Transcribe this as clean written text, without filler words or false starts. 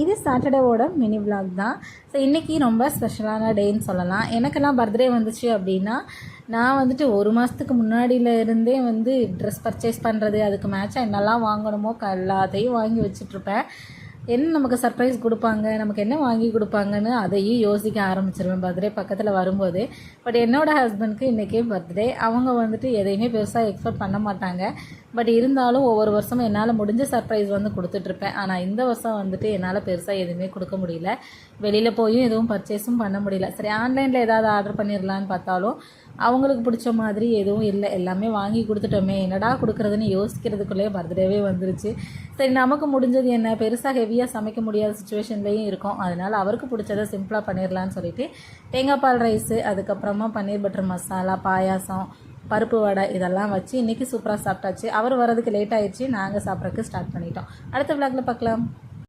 இது சாட்டர்டேவோட mini vlog தான். So இன்றைக்கி ரொம்ப ஸ்பெஷலான டேன்னு சொல்லலாம். எனக்கெல்லாம் பர்த்டே வந்துச்சு அப்படின்னா நான் வந்துட்டு 1 மாதத்துக்கு முன்னாடியிலேருந்தே ட்ரெஸ் பர்ச்சேஸ் பண்ணுறது, அதுக்கு மேட்சாக என்னெல்லாம் வாங்கணுமோ எல்லாத்தையும் வாங்கி வச்சுட்ருப்பேன். என்ன நமக்கு சர்ப்ரைஸ் கொடுப்பாங்க, நமக்கு என்ன வாங்கி கொடுப்பாங்கன்னு அதையும் யோசிக்க ஆரம்பிச்சிருவேன் பர்த்டே பக்கத்தில் வரும்போது. பட் என்னோடய ஹஸ்பண்ட்க்கு இன்றைக்கே பர்த்டே. அவங்க எதையுமே பெருசாக எக்ஸ்பெக்ட் பண்ண மாட்டாங்க. பட் இருந்தாலும் ஒவ்வொரு வருஷமும் என்னால் முடிஞ்ச சர்ப்ரைஸ் கொடுத்துட்ருப்பேன். ஆனால் இந்த வருஷம் என்னால் பெருசாக எதுவுமே கொடுக்க முடியல. வெளியில் போயும் எதுவும் பர்ச்சேஸும் பண்ண முடியல. சரி, ஆன்லைனில் ஏதாவது ஆர்டர் பண்ணிடலான்னு பார்த்தாலும் அவங்களுக்கு பிடிச்ச மாதிரி எதுவும் இல்லை. எல்லாமே வாங்கி கொடுத்துட்டோமே, என்னடா கொடுக்குறதுன்னு யோசிக்கிறதுக்குள்ளேயே பர்த்டேவே வந்துருச்சு. சரி, நமக்கு முடிஞ்சது என்ன, பெருசாக ஹெவியாக சமைக்க முடியாத சுச்சுவேஷன்லேயும் இருக்கும். அதனால் அவருக்கு பிடிச்சதை சிம்பிளாக பண்ணிடலான்னு சொல்லிட்டு தேங்காய் பால் ரைஸு, அதுக்கப்புறமா பன்னீர் பட்டர் மசாலா, பாயாசம், பருப்பு வடை இதெல்லாம் வச்சு இன்றைக்கி சூப்பராக சாப்பிட்டாச்சு. அவர் வரதுக்கு லேட் ஆயிடுச்சு. நாங்கள் சாப்பிட்றதுக்கு ஸ்டார்ட் பண்ணிட்டோம். அடுத்த விளாகில் பார்க்கலாம்.